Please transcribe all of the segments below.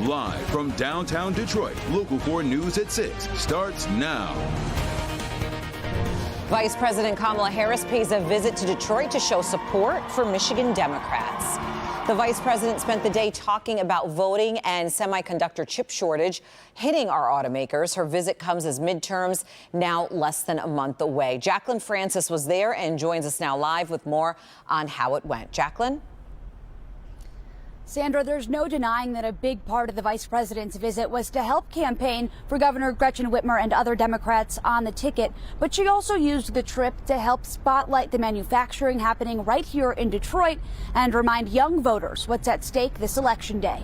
Live from downtown Detroit, Local 4 News at 6 starts now. Vice President Kamala Harris pays a visit to Detroit to show support for Michigan Democrats. The vice president spent the day talking about voting and semiconductor chip shortage hitting our automakers. Her visit comes as midterms now less than a month away. Jacqueline Francis was there and joins us now live with more on how it went. Jacqueline? Sandra, there's no denying that a big part of the vice president's visit was to help campaign for Governor Gretchen Whitmer and other Democrats on the ticket. But she also used the trip to help spotlight the manufacturing happening right here in Detroit and remind young voters what's at stake this election day.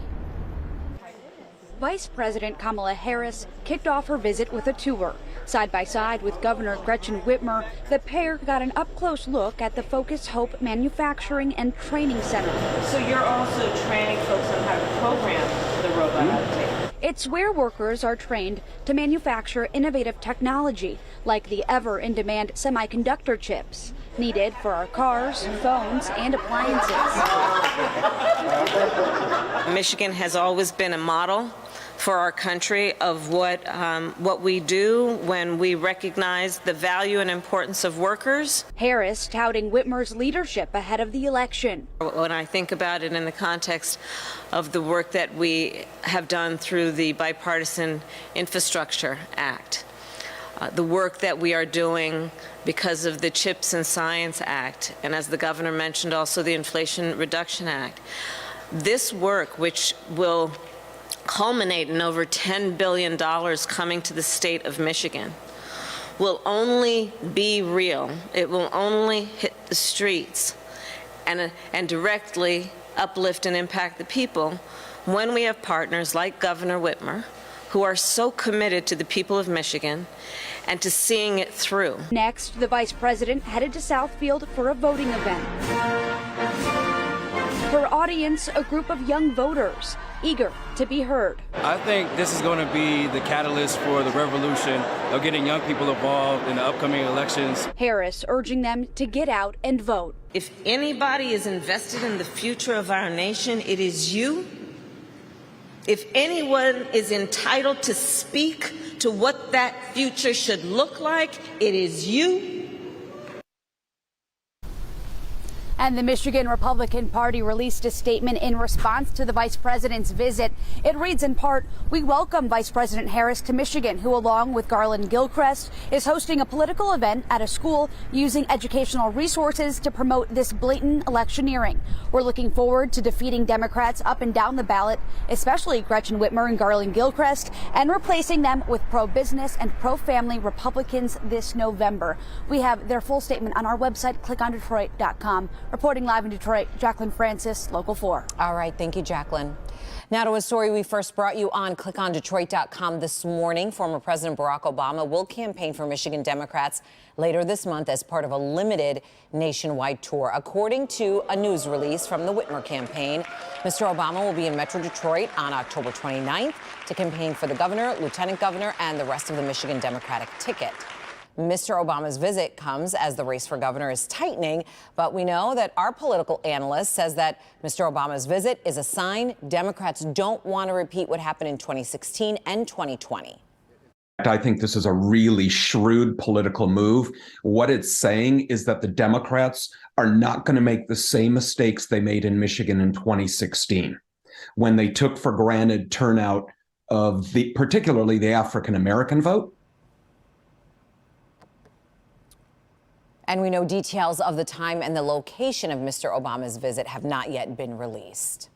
Vice President Kamala Harris kicked off her visit with a tour. Side by side with Governor Gretchen Whitmer, the pair got an up-close look at the Focus Hope Manufacturing and Training Center. So you're also training folks on how to program the robot out there? It's where workers are trained to manufacture innovative technology, like the ever-in-demand semiconductor chips needed for our cars, phones, and appliances. Michigan has always been a model for our country of what we do when we recognize the value and importance of workers. Harris touting Whitmer's leadership ahead of the election. When I think about it in the context of the work that we have done through the Bipartisan Infrastructure Act, the work that we are doing because of the CHIPS and Science Act, and as the governor mentioned, also the Inflation Reduction Act, this work, which will culminate in over $10 billion coming to the state of Michigan, will only be real. It will only hit the streets and directly uplift and impact the people when we have partners like Governor Whitmer, who are so committed to the people of Michigan and to seeing it through. Next, the vice president headed to Southfield for a voting event. Her audience, a group of young voters, eager to be heard. I think this is going to be the catalyst for the revolution of getting young people involved in the upcoming elections. Harris urging them to get out and vote. If anybody is invested in the future of our nation, it is you. If anyone is entitled to speak to what that future should look like, it is you. And the Michigan Republican Party released a statement in response to the vice president's visit. It reads in part, "We welcome Vice President Harris to Michigan, who along with Garland Gilchrist is hosting a political event at a school using educational resources to promote this blatant electioneering. We're looking forward to defeating Democrats up and down the ballot, especially Gretchen Whitmer and Garland Gilchrist, and replacing them with pro-business and pro-family Republicans this November." We have their full statement on our website, clickondetroit.com. Reporting live in Detroit, Jacqueline Francis, Local 4. All right. Thank you, Jacqueline. Now to a story we first brought you on clickondetroit.com this morning. Former President Barack Obama will campaign for Michigan Democrats later this month as part of a limited nationwide tour. According to a news release from the Whitmer campaign, Mr. Obama will be in Metro Detroit on October 29th to campaign for the governor, lieutenant governor, and the rest of the Michigan Democratic ticket. Mr. Obama's visit comes as the race for governor is tightening, but we know that our political analyst says that Mr. Obama's visit is a sign Democrats don't want to repeat what happened in 2016 and 2020. I think this is a really shrewd political move. What it's saying is that the Democrats are not going to make the same mistakes they made in Michigan in 2016, when they took for granted turnout of particularly the African American vote. And we know details of the time and the location of Mr. Obama's visit have not yet been released.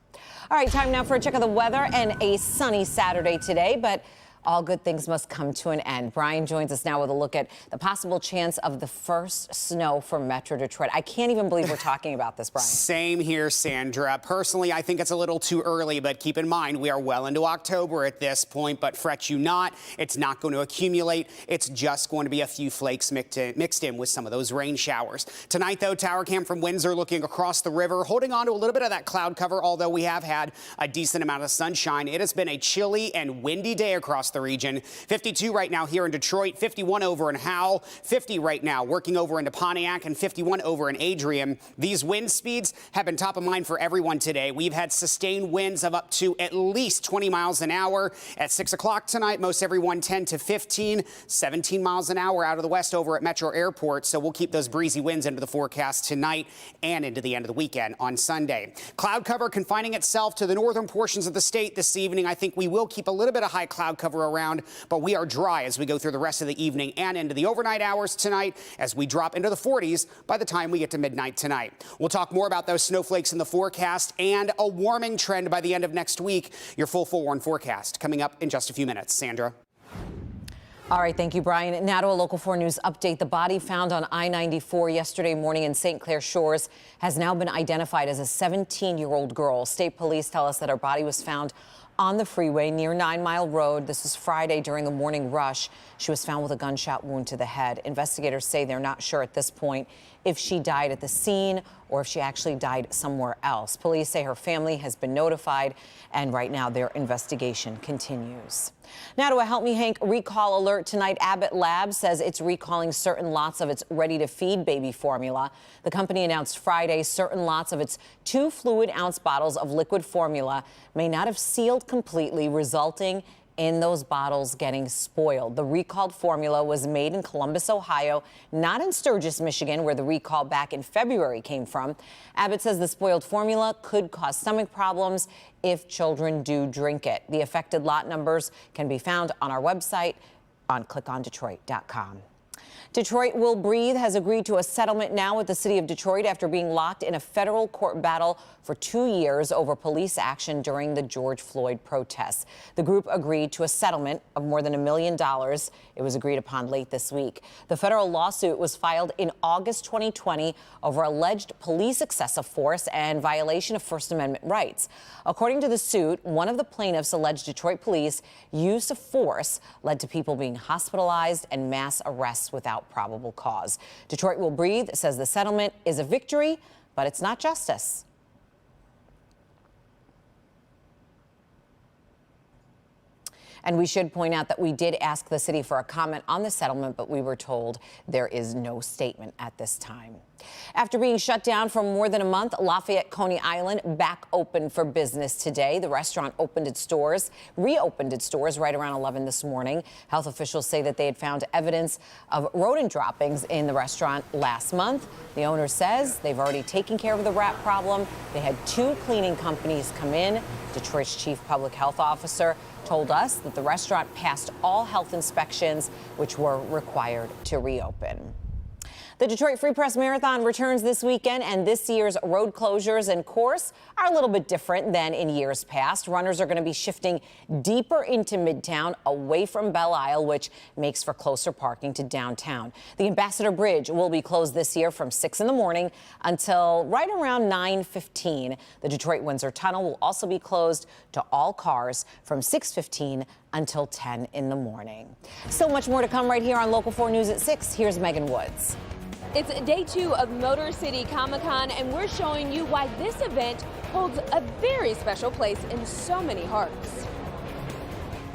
All right, time now for a check of the weather and a sunny Saturday today, but all good things must come to an end. Brian joins us now with a look at the possible chance of the first snow for Metro Detroit. I can't even believe we're talking about this, Brian. Same here, Sandra. Personally, I think it's a little too early, but keep in mind we are well into October at this point, but fret you not. It's not going to accumulate. It's just going to be a few flakes mixed in with some of those rain showers. Tonight, though, tower cam from Windsor looking across the river, holding on to a little bit of that cloud cover, although we have had a decent amount of sunshine. It has been a chilly and windy day across the the region. 52 right now here in Detroit, 51 over in Howell, 50 right now working over into Pontiac, and 51 over in Adrian. These wind speeds have been top of mind for everyone today. We've had sustained winds of up to at least 20 miles an hour. At 6 o'clock tonight, most everyone 10 to 15, 17 miles an hour out of the west over at Metro Airport. So we'll keep those breezy winds into the forecast tonight and into the end of the weekend on Sunday. Cloud cover confining itself to the northern portions of the state this evening. I think we will keep a little bit of high cloud cover around, but we are dry as we go through the rest of the evening and into the overnight hours tonight as we drop into the 40s by the time we get to midnight tonight. We'll talk more about those snowflakes in the forecast and a warming trend by the end of next week. Your full forewarned forecast coming up in just a few minutes. Sandra. All right, thank you, Brian. Now to a Local 4 News update. The body found on I-94 yesterday morning in St. Clair Shores has now been identified as a 17-year-old girl. State police tell us that her body was found on the freeway near 9 Mile Road. This was Friday during the morning rush. She was found with a gunshot wound to the head. Investigators say they're not sure at this point if she died at the scene or if she actually died somewhere else. Police say her family has been notified, and right now their investigation continues. Now to a Help Me Hank recall alert tonight. Abbott Labs says it's recalling certain lots of its ready-to-feed baby formula. The company announced Friday certain lots of its 2 fluid-ounce bottles of liquid formula may not have sealed completely, resulting in those bottles getting spoiled. The recalled formula was made in Columbus, Ohio, not in Sturgis, Michigan, where the recall back in February came from. Abbott says the spoiled formula could cause stomach problems if children do drink it. The affected lot numbers can be found on our website on clickondetroit.com. Detroit Will Breathe has agreed to a settlement now with the city of Detroit after being locked in a federal court battle for 2 years over police action during the George Floyd protests. The group agreed to a settlement of more than $1 million. It was agreed upon late this week. The federal lawsuit was filed in August 2020 over alleged police excessive force and violation of First Amendment rights. According to the suit, one of the plaintiffs alleged Detroit police use of force led to people being hospitalized and mass arrests without probable cause. Detroit Will Breathe says the settlement is a victory, but it's not justice. And we should point out that we did ask the city for a comment on the settlement, but we were told there is no statement at this time. After being shut down for more than a month, Lafayette Coney Island back open for business today. The restaurant reopened its doors right around 11 this morning. Health officials say that they had found evidence of rodent droppings in the restaurant last month. The owner says they've already taken care of the rat problem. They had 2 cleaning companies come in. Detroit's chief public health officer told us that the restaurant passed all health inspections, which were required to reopen. The Detroit Free Press Marathon returns this weekend, and this year's road closures and course are a little bit different than in years past. Runners are going to be shifting deeper into Midtown, away from Belle Isle, which makes for closer parking to downtown. The Ambassador Bridge will be closed this year from 6 in the morning until right around 9:15. The Detroit Windsor Tunnel will also be closed to all cars from 6:15 until 10 in the morning. So much more to come right here on Local 4 News at 6. Here's Megan Woods. It's day 2 of Motor City Comic-Con, and we're showing you why this event holds a very special place in so many hearts.